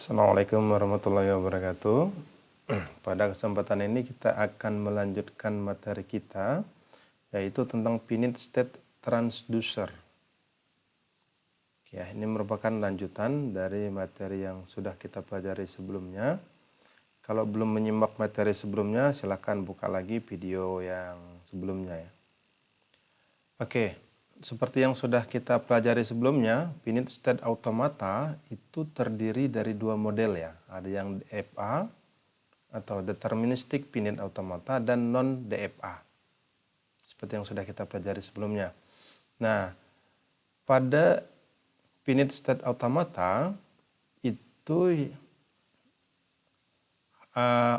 Assalamualaikum warahmatullahi wabarakatuh. Pada kesempatan ini kita akan melanjutkan materi kita, yaitu tentang finite state transducer. Ya, ini merupakan lanjutan dari materi yang sudah kita pelajari sebelumnya. Kalau belum menyimak materi sebelumnya, silakan buka lagi video yang sebelumnya ya. Oke. Seperti yang sudah kita pelajari sebelumnya, finite state automata itu terdiri dari dua model ya. Ada yang DFA atau deterministic finite automata dan non-DFA. Seperti yang sudah kita pelajari sebelumnya. Nah, pada finite state automata itu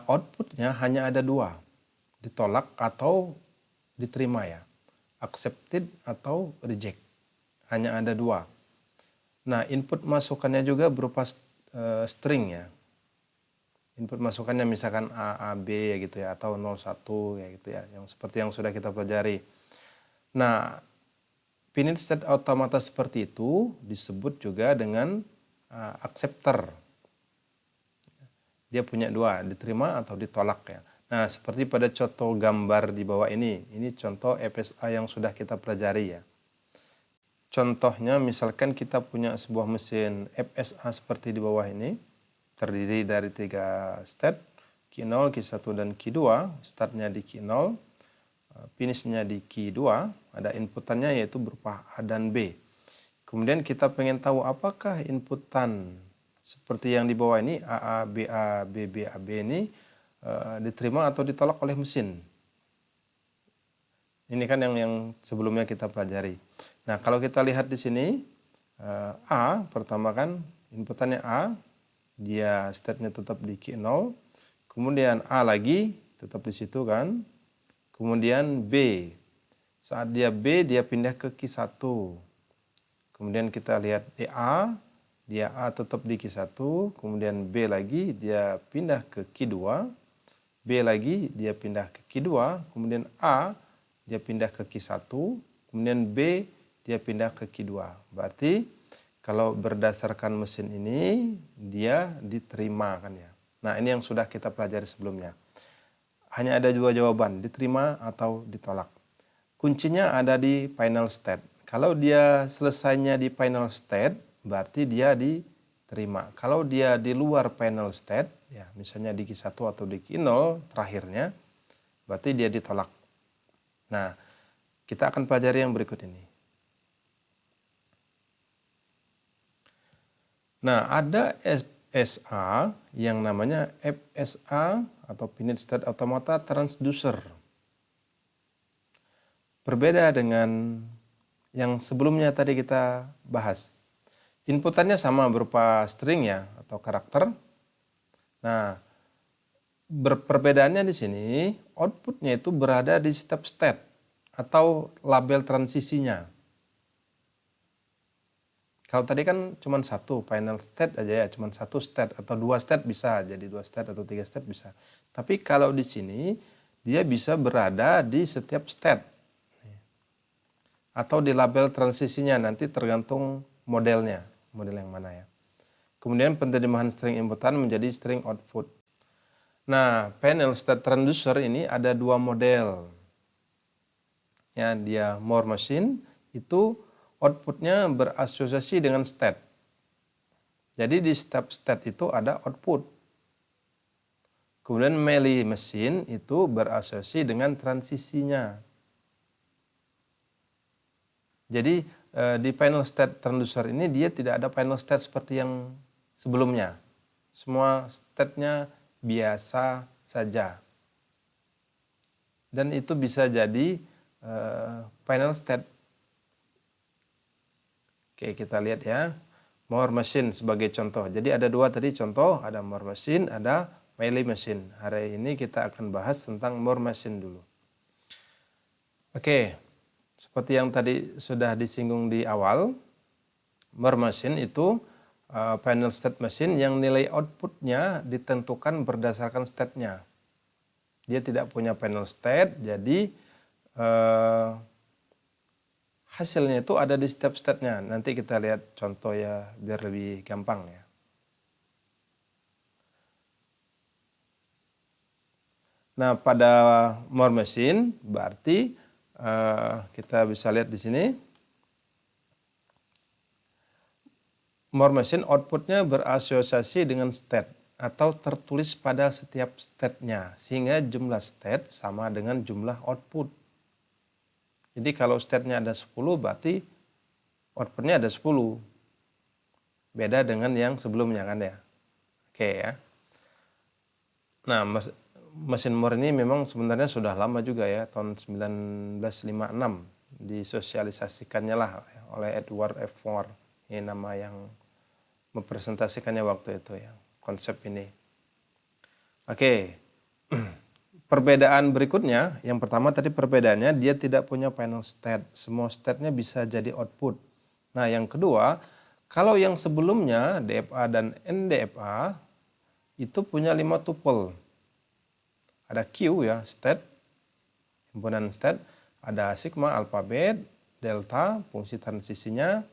outputnya hanya ada dua, ditolak atau diterima ya. Accepted atau reject, hanya ada dua. Nah, input masukannya juga berupa string ya. Input masukannya misalkan A, A, B ya gitu ya, atau 01 ya gitu ya, yang seperti yang sudah kita pelajari. Nah, finite state automata seperti itu disebut juga dengan acceptor. Dia punya dua, diterima atau ditolak ya. Nah, seperti pada contoh gambar di bawah ini contoh FSA yang sudah kita pelajari ya. Contohnya misalkan kita punya sebuah mesin FSA seperti di bawah ini, terdiri dari 3 state, Q0, Q1, dan Q2, startnya di Q0, finishnya di Q2, ada inputannya yaitu berupa A dan B. Kemudian kita pengen tahu apakah inputan seperti yang di bawah ini, AA, BA, BB, AB ini diterima atau ditolak oleh mesin. Ini kan yang sebelumnya kita pelajari. Nah, kalau kita lihat di sini, A pertama kan inputannya A, dia state-nya tetap di Q0, kemudian A lagi tetap di situ kan, kemudian B, saat dia B dia pindah ke Q1, kemudian kita lihat DA, dia A tetap di Q1, kemudian B lagi dia pindah ke Q2, B lagi dia pindah ke Q2, kemudian A dia pindah ke Q1, kemudian B dia pindah ke Q2. Berarti kalau berdasarkan mesin ini dia diterima kan ya. Nah, ini yang sudah kita pelajari sebelumnya. Hanya ada dua jawaban, diterima atau ditolak. Kuncinya ada di final state. Kalau dia selesainya di final state, berarti dia diterima. Kalau dia di luar final state, ya misalnya di Q1 atau di Q0 terakhirnya, berarti dia ditolak. Nah, kita akan pelajari yang berikut ini. Nah, ada FSA yang namanya FSA atau finite state automata transducer. Berbeda dengan yang sebelumnya tadi kita bahas. Inputannya sama berupa string ya atau karakter. Nah, perbedaannya di sini outputnya itu berada di step state atau label transisinya. Kalau tadi kan cuma satu final state aja ya, cuma satu state atau dua state bisa, jadi dua state atau tiga state bisa. Tapi kalau di sini dia bisa berada di setiap state atau di label transisinya, nanti tergantung modelnya, model yang mana ya. Kemudian penerimaan string inputan menjadi string output. Nah, panel state transducer ini ada dua model. Ya, dia more machine itu outputnya berasosiasi dengan state. Jadi di setiap state itu ada output. Kemudian melee machine itu berasosiasi dengan transisinya. Jadi di final state transducer ini dia tidak ada final state seperti yang sebelumnya. Semua state-nya biasa saja. Dan itu bisa jadi final state. Oke, kita lihat ya. More machine sebagai contoh. Jadi ada dua tadi contoh, ada more machine, ada melee machine. Hari ini kita akan bahas tentang more machine dulu. Oke, seperti yang tadi sudah disinggung di awal, more machine itu final state machine yang nilai outputnya ditentukan berdasarkan state-nya. Dia tidak punya final state, jadi hasilnya itu ada di setiap state-nya. Nanti kita lihat contoh ya biar lebih gampang ya. Nah, pada more machine berarti kita bisa lihat di sini. More machine outputnya berasosiasi dengan state atau tertulis pada setiap state-nya, sehingga jumlah state sama dengan jumlah output. Jadi kalau state-nya ada 10 berarti outputnya ada 10. Beda dengan yang sebelumnya kan ya. Oke ya. Nah, mesin Moore ini memang sebenarnya sudah lama juga ya, tahun 1956 disosialisasikannya lah oleh Edward F. Moore. Ini nama yang mempresentasikannya waktu itu ya, konsep ini. Oke. Perbedaan berikutnya, yang pertama tadi perbedaannya dia tidak punya final state. Semua state-nya bisa jadi output. Nah, yang kedua, kalau yang sebelumnya DFA dan NDFA itu punya 5 tuple. Ada Q ya, state, himpunan state, ada sigma, alfabet, delta, fungsi transisinya,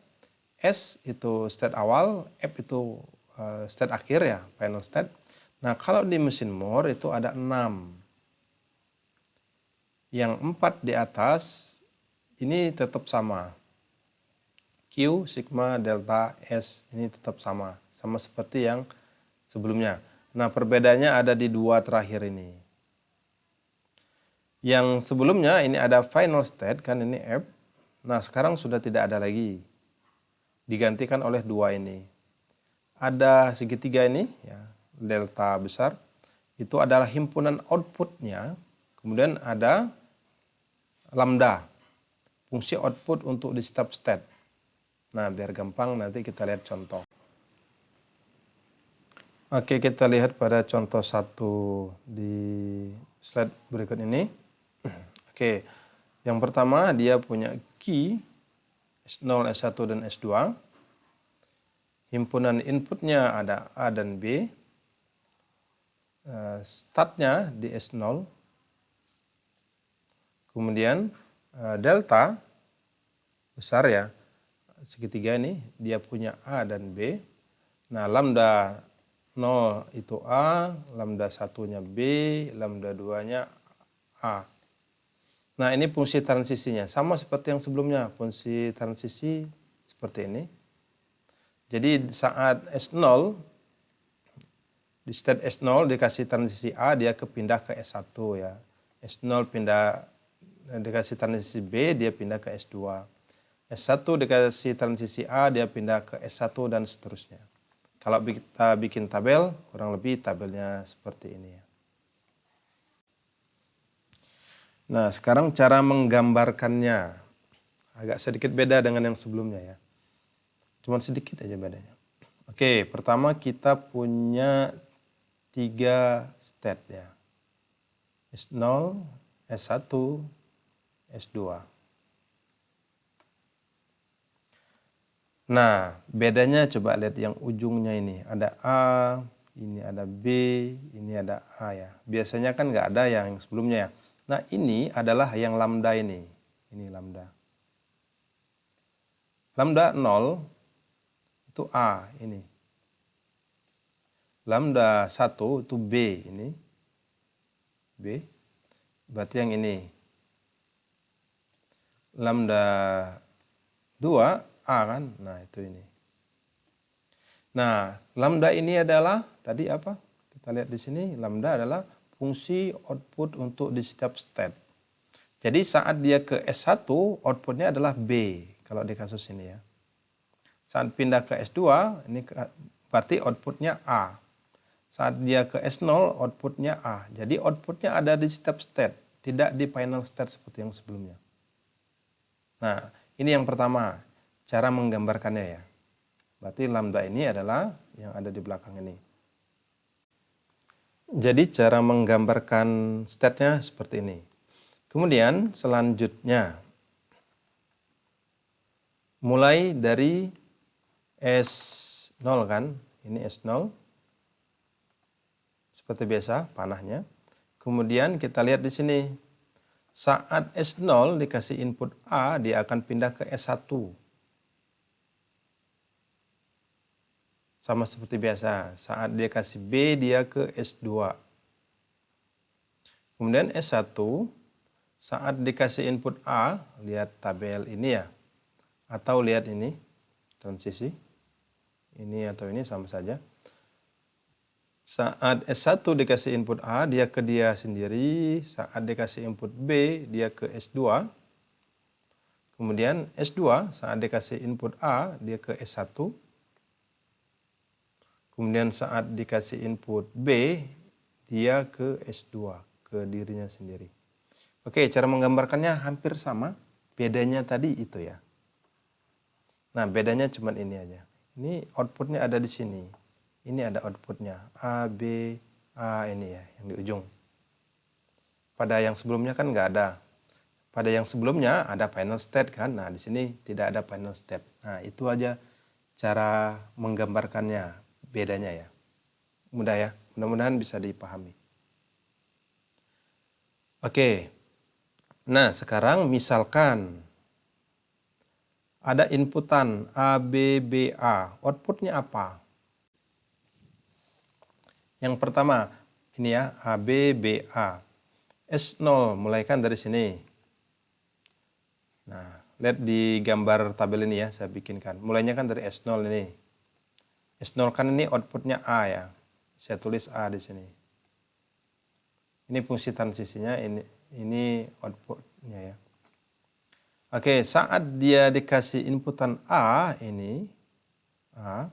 S itu state awal, F itu state akhir ya, final state. Nah, kalau di mesin Moore itu ada 6. Yang 4 di atas ini tetap sama. Q, sigma, delta, S ini tetap sama. Sama seperti yang sebelumnya. Nah, perbedaannya ada di 2 terakhir ini. Yang sebelumnya ini ada final state kan, ini F. Nah, sekarang sudah tidak ada lagi. Digantikan oleh 2 ini. Ada segitiga ini ya, delta besar. Itu adalah himpunan outputnya. Kemudian ada lambda, fungsi output untuk di setiap state. Nah, biar gampang nanti kita lihat contoh. Oke, kita lihat pada contoh 1 di slide berikut ini. Oke, yang pertama dia punya key S0, S1, dan S2. Himpunan inputnya ada A dan B. Startnya di S0. Kemudian delta besar ya, segitiga ini dia punya A dan B. Nah, lambda 0 itu A, lambda 1-nya B, lambda 2-nya A. Nah, ini fungsi transisinya. Sama seperti yang sebelumnya, fungsi transisi seperti ini. Jadi saat S0, di state S0 dikasih transisi A, dia kepindah ke S1 ya. S0 pindah, dikasih transisi B, dia pindah ke S2. S1 dikasih transisi A, dia pindah ke S1 dan seterusnya. Kalau kita bikin tabel, kurang lebih tabelnya seperti ini ya. Nah, sekarang cara menggambarkannya agak sedikit beda dengan yang sebelumnya ya. Cuman sedikit aja bedanya. Oke, pertama kita punya 3 state ya. S0, S1, S2. Nah, bedanya coba lihat yang ujungnya ini. Ada A, ini ada B, ini ada A ya. Biasanya kan nggak ada yang sebelumnya ya. Nah, ini adalah yang lambda ini. Ini lambda. Lambda 0 itu A ini. Lambda 1 itu B ini. B. Berarti yang ini. Lambda 2 A kan? Nah, itu ini. Nah, lambda ini adalah tadi apa? Kita lihat di sini, lambda adalah fungsi output untuk di setiap state. Jadi saat dia ke S1, outputnya adalah B kalau di kasus ini ya. Saat pindah ke S2, ini berarti outputnya A. Saat dia ke S0, outputnya A. Jadi outputnya ada di setiap state, tidak di final state seperti yang sebelumnya. Nah, ini yang pertama, cara menggambarkannya ya. Berarti lambda ini adalah yang ada di belakang ini. Jadi cara menggambarkan state-nya seperti ini. Kemudian selanjutnya, mulai dari S0 kan, ini S0. Seperti biasa panahnya. Kemudian kita lihat di sini. Saat S0 dikasih input A, dia akan pindah ke S1. Sama seperti biasa. Saat dia kasih B, dia ke S2. Kemudian S1 saat dikasih input A, lihat tabel ini ya. Atau lihat ini, transisi. Ini atau ini sama saja. Saat S1 dikasih input A, dia ke dia sendiri. Saat dikasih input B, dia ke S2. Kemudian S2 saat dikasih input A, dia ke S1. Kemudian saat dikasih input B, dia ke S2, ke dirinya sendiri. Oke, cara menggambarkannya hampir sama. Bedanya tadi itu ya. Nah, bedanya cuma ini aja. Ini outputnya ada di sini. Ini ada outputnya. A, B, A ini ya, yang di ujung. Pada yang sebelumnya kan nggak ada. Pada yang sebelumnya ada final state kan. Nah, di sini tidak ada final state. Nah, itu aja cara menggambarkannya, bedanya ya. Mudah ya, mudah-mudahan bisa dipahami. Oke, nah sekarang misalkan ada inputan A, B, B, A. Outputnya apa? Yang pertama, ini ya, A, B, B, A. S0, mulaikan dari sini. Nah, lihat di gambar tabel ini ya, saya bikinkan. Mulainya kan dari S0 ini. S0 kan ini outputnya A ya. Saya tulis A di sini. Ini fungsi transisinya, ini outputnya ya. Oke, saat dia dikasih inputan A ini, A,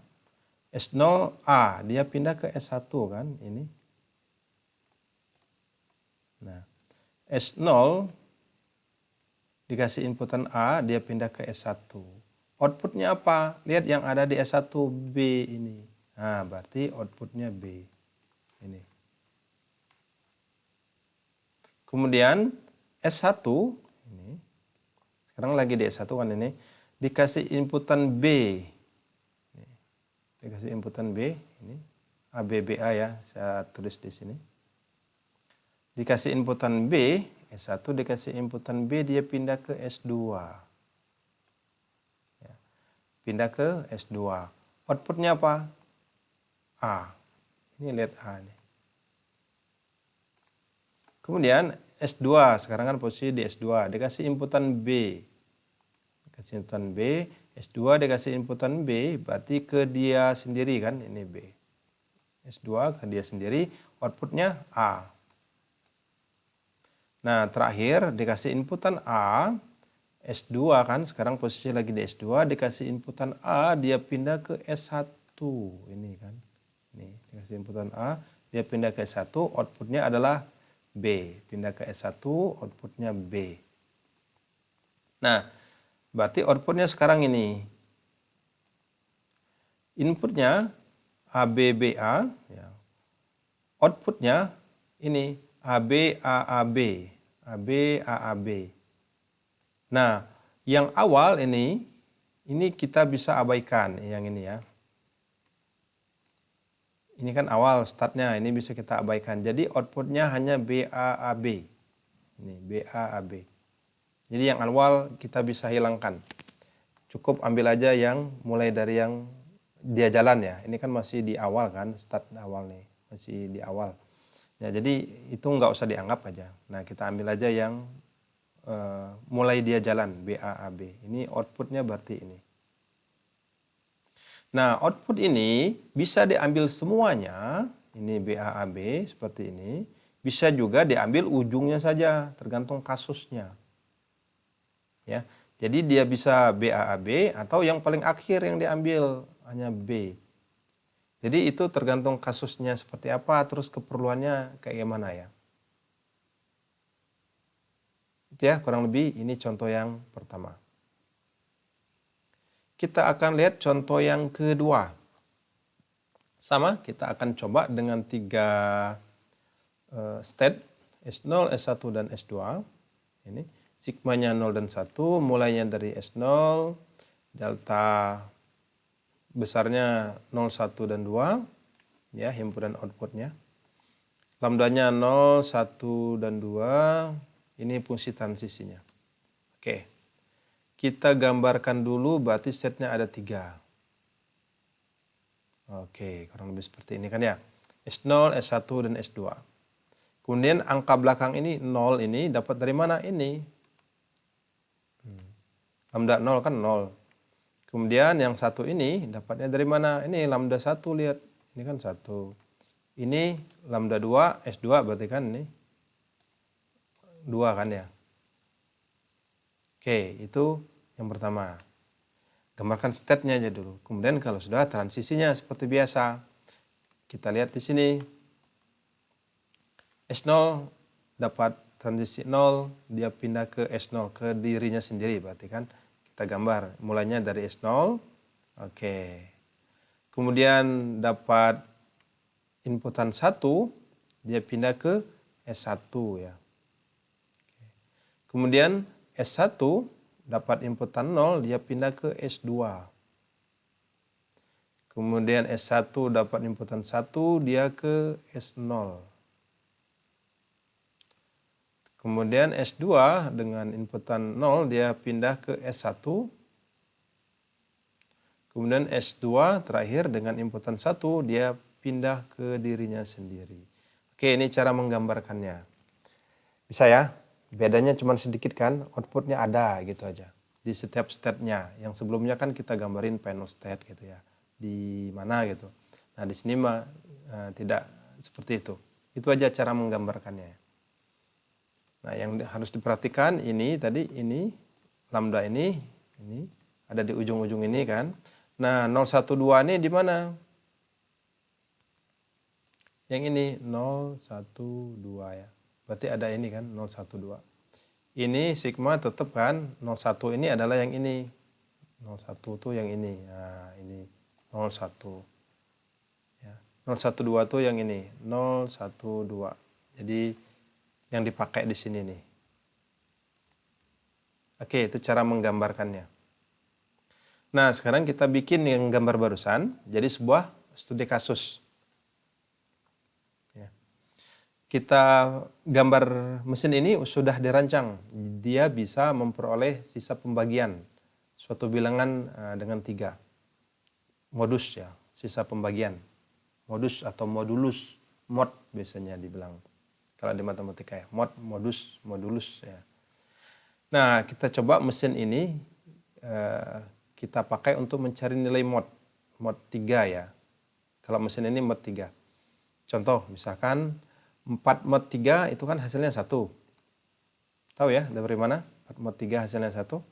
S0 A, dia pindah ke S1 kan, ini. Nah, S0 dikasih inputan A, dia pindah ke S1. Outputnya apa? Lihat yang ada di S1 B ini. Nah, berarti outputnya B. Ini. Kemudian S1 ini. Sekarang lagi di S1 kan ini. Dikasih inputan B. Dikasih inputan B ini. A, B, B, A ya. Saya tulis di sini. Dikasih inputan B, S1 dikasih inputan B, dia pindah ke S2. Ya. Pindah ke S2. Outputnya apa? A. Ini lihat A nih. Kemudian S2, sekarang kan posisi di S2, dikasih inputan B. Dikasih inputan B, S2 dikasih inputan B, berarti ke dia sendiri kan, ini B. S2 ke dia sendiri, outputnya A. Nah, terakhir dikasih inputan A, S2 kan, sekarang posisi lagi di S2, dikasih inputan A, dia pindah ke S1. Ini kan, ini dikasih inputan A, dia pindah ke S1, outputnya adalah B. Pindah ke S1, outputnya B. Nah, berarti outputnya sekarang ini. Inputnya ABBA, ya. Outputnya ini ABAAB, ABAAB. Nah, yang awal ini kita bisa abaikan, yang ini ya. Ini kan awal startnya, ini bisa kita abaikan. Jadi outputnya hanya BAAB. Ini BAAB. Jadi yang awal kita bisa hilangkan. Cukup ambil aja yang mulai dari yang dia jalan ya. Ini kan masih di awal kan, start awal nih. Masih di awal. Ya, jadi itu nggak usah dianggap aja. Nah, kita ambil aja yang mulai dia jalan, BAAB. Ini outputnya berarti ini. Nah, output ini bisa diambil semuanya, ini BAAB seperti ini, bisa juga diambil ujungnya saja, tergantung kasusnya. Ya, jadi dia bisa BAAB atau yang paling akhir yang diambil hanya B. Jadi itu tergantung kasusnya seperti apa, terus keperluannya kayak gimana ya. Itu ya, kurang lebih ini contoh yang pertama. Kita akan lihat contoh yang kedua. Sama, kita akan coba dengan 3 state, S0, S1, dan S2. Ini sigmanya 0 dan 1, mulainya dari S0, delta besarnya 0, 1, dan 2, ya, himpunan outputnya. Lambdanya 0, 1, dan 2, ini fungsi transisinya. Oke. Kita gambarkan dulu, berarti setnya ada 3. Oke, kurang lebih seperti ini kan ya. S0, S1, dan S2. Kemudian angka belakang ini 0 ini dapat dari mana? Ini. Lambda 0 kan 0. Kemudian yang satu ini dapatnya dari mana? Ini lambda 1, lihat. Ini kan 1. Ini lambda 2, S2 berarti kan ini 2 kan ya. Oke, itu yang pertama. Gambarkan state-nya aja dulu. Kemudian kalau sudah transisinya seperti biasa. Kita lihat di sini. S0 dapat transisi 0, dia pindah ke S0, ke dirinya sendiri. Berarti kan kita gambar. Mulainya dari S0. Oke. Kemudian dapat inputan 1, dia pindah ke S1 ya. Kemudian S1 dapat inputan 0, dia pindah ke S2. Kemudian S1 dapat inputan 1, dia ke S0. Kemudian S2 dengan inputan 0, dia pindah ke S1. Kemudian S2 terakhir dengan inputan 1, dia pindah ke dirinya sendiri. Oke, ini cara menggambarkannya. Bisa ya? Bedanya cuma sedikit kan, outputnya ada gitu aja. Di setiap state-nya. Yang sebelumnya kan kita gambarin panel state gitu ya. Di mana gitu. Nah di sini mah tidak seperti itu. Itu aja cara menggambarkannya. Nah yang harus diperhatikan ini tadi, ini lambda ini ada di ujung-ujung ini kan. Nah 012 ini di mana? Yang ini 012 ya. Berarti ada ini kan 012. Ini sigma tetap kan 01 ini adalah yang ini. 01 tuh yang ini. Nah ini 01. Ya. 012 tuh yang ini. 012. Jadi yang dipakai di sini nih. Oke, itu cara menggambarkannya. Nah, sekarang kita bikin yang gambar barusan, jadi sebuah studi kasus. Ya. Kita gambar mesin ini sudah dirancang, dia bisa memperoleh sisa pembagian suatu bilangan dengan 3 modus ya, sisa pembagian. Modus atau modulus, mod biasanya dibilang. Kalau di matematika ya, mod, modus, modulus ya. Nah, kita coba mesin ini kita pakai untuk mencari nilai mod. Mod 3 ya. Kalau mesin ini mod 3. Contoh, misalkan 4 mod 3 itu kan hasilnya 1. Tahu ya dari mana? 4 mod 3 hasilnya 1.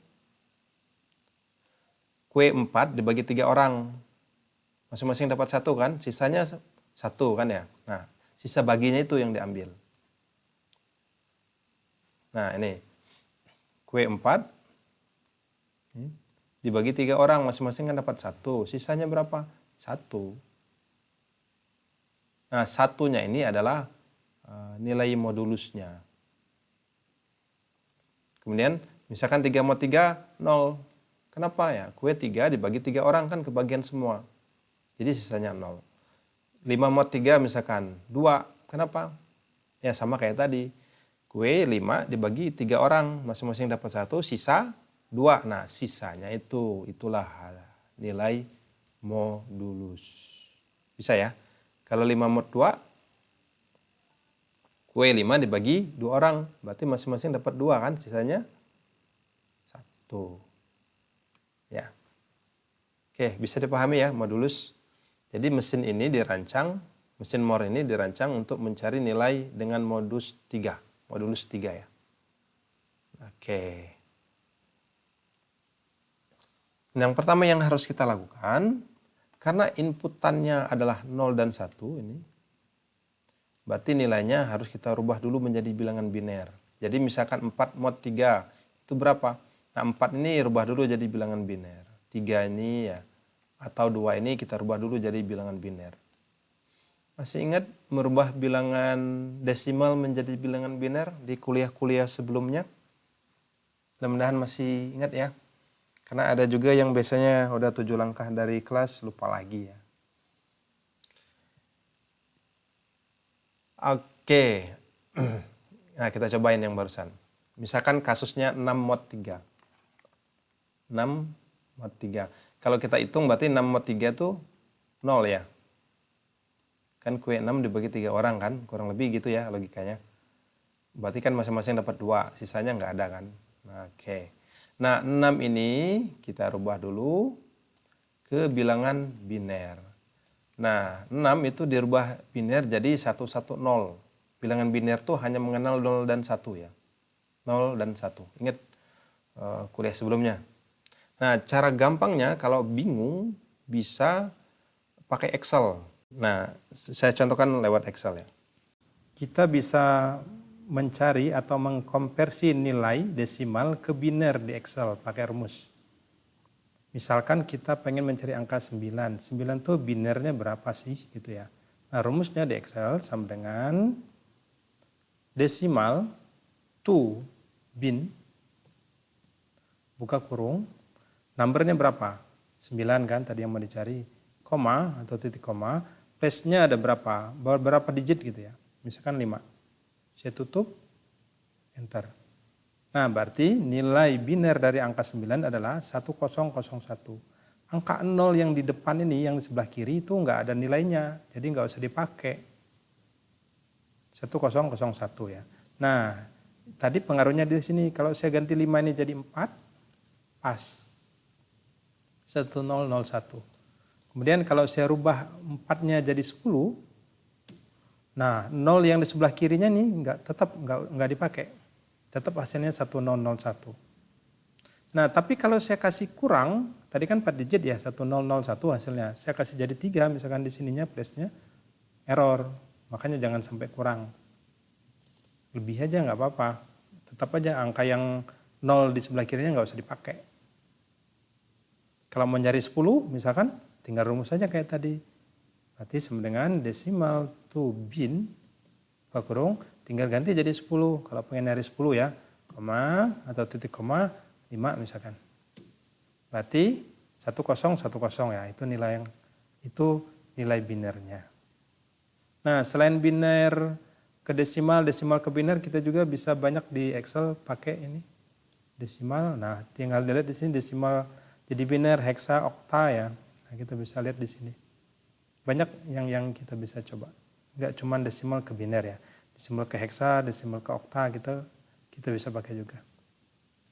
Q4 dibagi 3 orang. Masing-masing dapat 1 kan? Sisanya 1 kan ya. Nah, sisa baginya itu yang diambil. Nah ini Q4 dibagi 3 orang, masing-masing kan dapat 1. Sisanya berapa? 1. Nah 1-nya ini adalah nilai modulusnya. Kemudian misalkan 3 mod 3, 0. Kenapa ya? Q3 dibagi 3 orang kan kebagian semua. Jadi sisanya 0. 5 mod 3 misalkan 2. Kenapa? Ya sama kayak tadi. Q5 dibagi 3 orang, masing-masing dapat 1, sisa 2. Nah, sisanya itulah nilai modulus. Bisa ya? Kalau 5 mod 2, Q5 dibagi 2 orang, berarti masing-masing dapat 2 kan, sisanya 1. Ya. Oke, bisa dipahami ya modulus. Jadi mesin ini dirancang, mesin Moore ini dirancang untuk mencari nilai dengan modulus 3 ya. Oke. Yang pertama yang harus kita lakukan, karena inputannya adalah 0 dan 1 ini, berarti nilainya harus kita rubah dulu menjadi bilangan biner. Jadi misalkan 4 mod 3 itu berapa? Nah 4 ini rubah dulu jadi bilangan biner. 3 ini ya, atau 2 ini kita rubah dulu jadi bilangan biner. Masih ingat merubah bilangan desimal menjadi bilangan biner di kuliah-kuliah sebelumnya? Mudah-mudahan masih ingat ya. Karena ada juga yang biasanya udah 7 langkah dari kelas lupa lagi ya. Oke. Nah, kita cobain yang barusan. Misalkan kasusnya 6 mod 3. 6 mod 3. Kalau kita hitung berarti 6 mod 3 itu 0 ya. Kan Q6 dibagi 3 orang kan, kurang lebih gitu ya logikanya. berarti kan masing-masing dapat 2, sisanya nggak ada kan. Nah, oke. Nah, 6 ini kita rubah dulu ke bilangan biner. Nah, 6 itu dirubah biner jadi 110. Bilangan biner tuh hanya mengenal 0 dan 1 ya. 0 dan 1. Ingat kuliah sebelumnya. Nah, cara gampangnya kalau bingung bisa pakai Excel. Nah, saya contohkan lewat Excel ya. Kita bisa mencari atau mengkonversi nilai desimal ke biner di Excel pakai rumus. Misalkan kita pengen mencari angka 9. 9 tuh binernya berapa sih gitu ya. Nah, rumusnya di Excel sama dengan desimal to bin buka kurung, numbernya berapa? 9 kan tadi yang mau dicari, koma atau titik koma, place-nya ada berapa digit gitu ya. Misalkan 5. Saya tutup, enter. Nah, berarti nilai biner dari angka 9 adalah 1001. Angka 0 yang di depan ini, yang di sebelah kiri itu nggak ada nilainya, jadi nggak usah dipakai. 1001 ya. Nah, tadi pengaruhnya di sini, kalau saya ganti 5 ini jadi 4, pas. 1001. Kemudian kalau saya rubah 4-nya jadi 10, nah 0 yang di sebelah kirinya nih tetap nggak dipakai. Tetap hasilnya 1001. Nah, tapi kalau saya kasih kurang, tadi kan 4 digit ya, 1001 hasilnya. Saya kasih jadi 3, misalkan di sininya place-nya error. Makanya jangan sampai kurang. Lebih aja nggak apa-apa. Tetap aja angka yang 0 di sebelah kirinya nggak usah dipakai. Kalau mau nyari 10, misalkan tinggal rumus saja kayak tadi. Berarti sama dengan desimal to bin, buka kurung, tinggal ganti jadi 10. Kalau pengen nyari 10 ya, koma atau titik koma 5 misalkan. Berarti 1010 ya, itu nilai binernya. Nah, selain biner ke desimal, desimal ke biner, kita juga bisa banyak di Excel pakai ini desimal. Nah, tinggal dilihat di sini desimal jadi biner, heksa, okta ya. Nah, kita bisa lihat di sini. Banyak yang kita bisa coba. Enggak cuma desimal ke biner ya. Desimal ke heksa, desimal ke okta kita bisa pakai juga.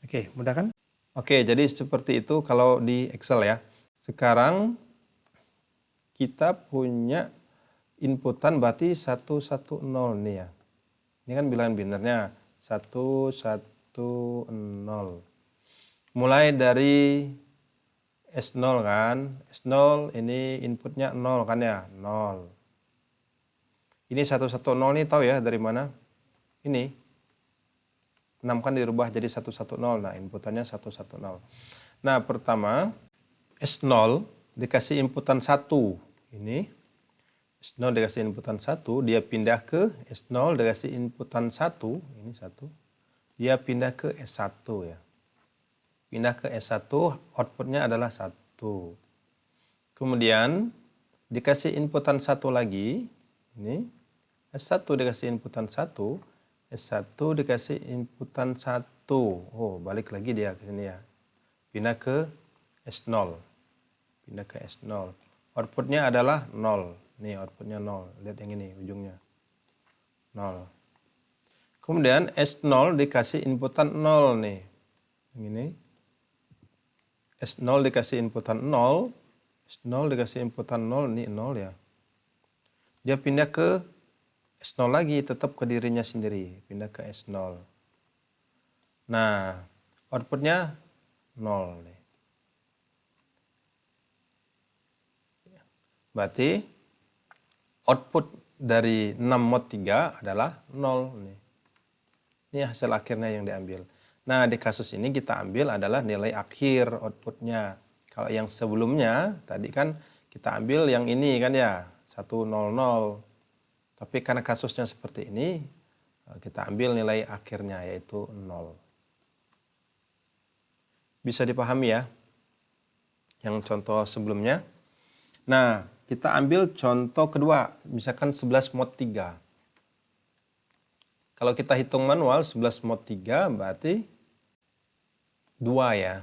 Oke, mudah kan? Oke, jadi seperti itu kalau di Excel ya. Sekarang kita punya inputan berarti 110 nih ya. Ini kan bilangan binernya 110. Mulai dari S0 kan. S0 ini inputnya 0 kan ya, 0. Ini 110 nih tahu ya dari mana? Ini 6 kan dirubah jadi 110. Nah, inputannya 110. Nah, pertama S0 dikasih inputan 1. Ini S0 dikasih inputan 1, dia pindah ke S0 dikasih inputan 1, ini 1. Dia pindah ke S1 ya. Pindah ke S1, outputnya adalah 1. Kemudian dikasih inputan 1 lagi, ini S1 dikasih inputan 1, S1 dikasih inputan 1. Oh, balik lagi dia ke sini ya. Pindah ke S0. Pindah ke S0. Outputnya adalah 0. Nih outputnya 0. Lihat yang ini ujungnya. 0. Kemudian S0 dikasih inputan 0 nih. Yang ini. S0 dikasih inputan 0. S0 dikasih inputan 0. Ini 0 ya. Dia pindah ke S0 lagi. Tetap ke dirinya sendiri. Pindah ke S0. Nah. Outputnya 0 nih. Berarti output dari 6 mod 3 adalah 0 nih. Ini hasil akhirnya yang diambil. Nah, di kasus ini kita ambil adalah nilai akhir outputnya. Kalau yang sebelumnya tadi kan kita ambil yang ini kan ya, 100. Tapi karena kasusnya seperti ini, kita ambil nilai akhirnya yaitu 0. Bisa dipahami ya? Yang contoh sebelumnya. Nah, kita ambil contoh kedua, misalkan 11 mod 3. Kalau kita hitung manual 11 mod 3 berarti 2 ya.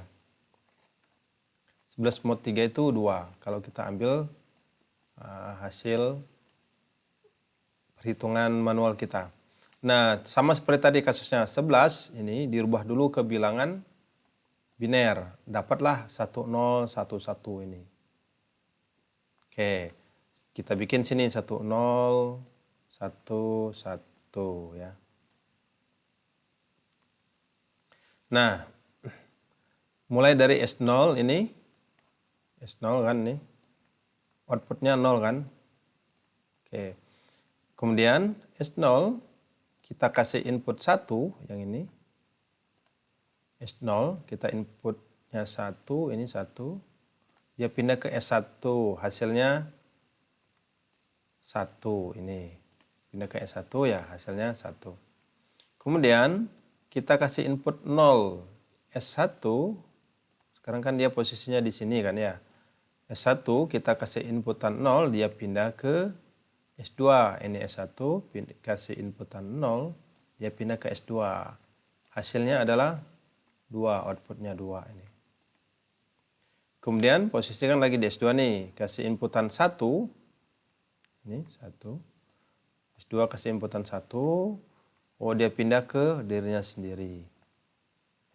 11 mod 3 itu 2. Kalau kita ambil hasil perhitungan manual kita. Nah, sama seperti tadi kasusnya 11, ini dirubah dulu ke bilangan biner. Dapatlah 1011 ini. Oke, kita bikin sini 1011 ya. Nah, mulai dari S0 ini, S0 kan nih, outputnya 0 kan. Oke, kemudian S0 kita kasih input 1 yang ini. S0 kita inputnya 1, ini 1. Dia pindah ke S1, hasilnya 1 ini. Pindah ke S1 ya, hasilnya 1. Kemudian kita kasih input 0. S1, sekarang kan dia posisinya di sini kan ya. S1 kita kasih inputan 0, dia pindah ke S2. Ini S1, kasih inputan 0, dia pindah ke S2. Hasilnya adalah 2, outputnya 2 ini. Kemudian posisikan lagi di S2 nih, kasih inputan 1. Ini 1. S2 kasih inputan 1. Oh, dia pindah ke dirinya sendiri.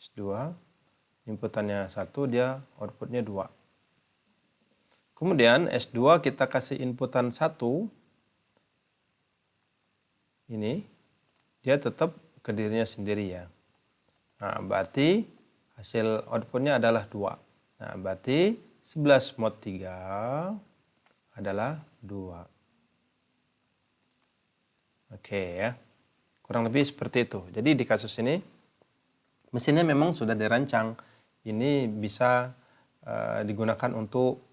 S2, inputannya 1, dia outputnya 2. Kemudian S2 kita kasih inputan 1. Ini, dia tetap ke dirinya sendiri ya. Nah, berarti hasil outputnya adalah 2. Nah, berarti 11 mod 3 adalah 2. Oke ya. Kurang lebih seperti itu. Jadi di kasus ini mesinnya memang sudah dirancang. Ini bisa digunakan untuk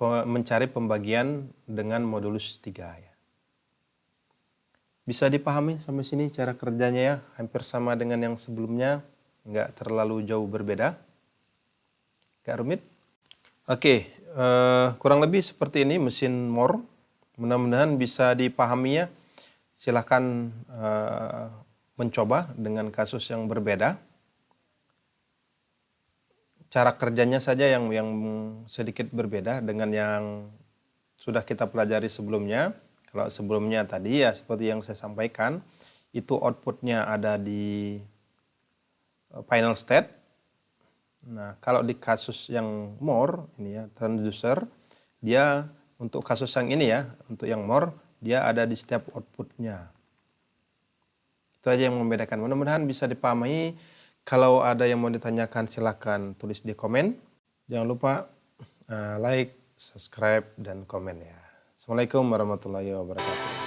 mencari pembagian dengan modulus 3 ya. Bisa dipahami sampai sini cara kerjanya ya, hampir sama dengan yang sebelumnya, nggak terlalu jauh berbeda. Gak rumit. Oke, kurang lebih seperti ini mesin Moore. Mudah-mudahan bisa dipahami ya. Silahkan mencoba dengan kasus yang berbeda. Cara kerjanya saja yang sedikit berbeda dengan yang sudah kita pelajari sebelumnya. Kalau sebelumnya tadi ya seperti yang saya sampaikan, itu outputnya ada di final state. Nah, kalau di kasus yang Moore ini ya, transducer, dia untuk kasus yang ini ya, untuk yang Moore, dia ada di setiap outputnya. Itu aja yang membedakan. Mudah-mudahan bisa dipahami. Kalau ada yang mau ditanyakan silahkan tulis di komen. Jangan lupa like, subscribe, dan komen ya. Assalamualaikum warahmatullahi wabarakatuh.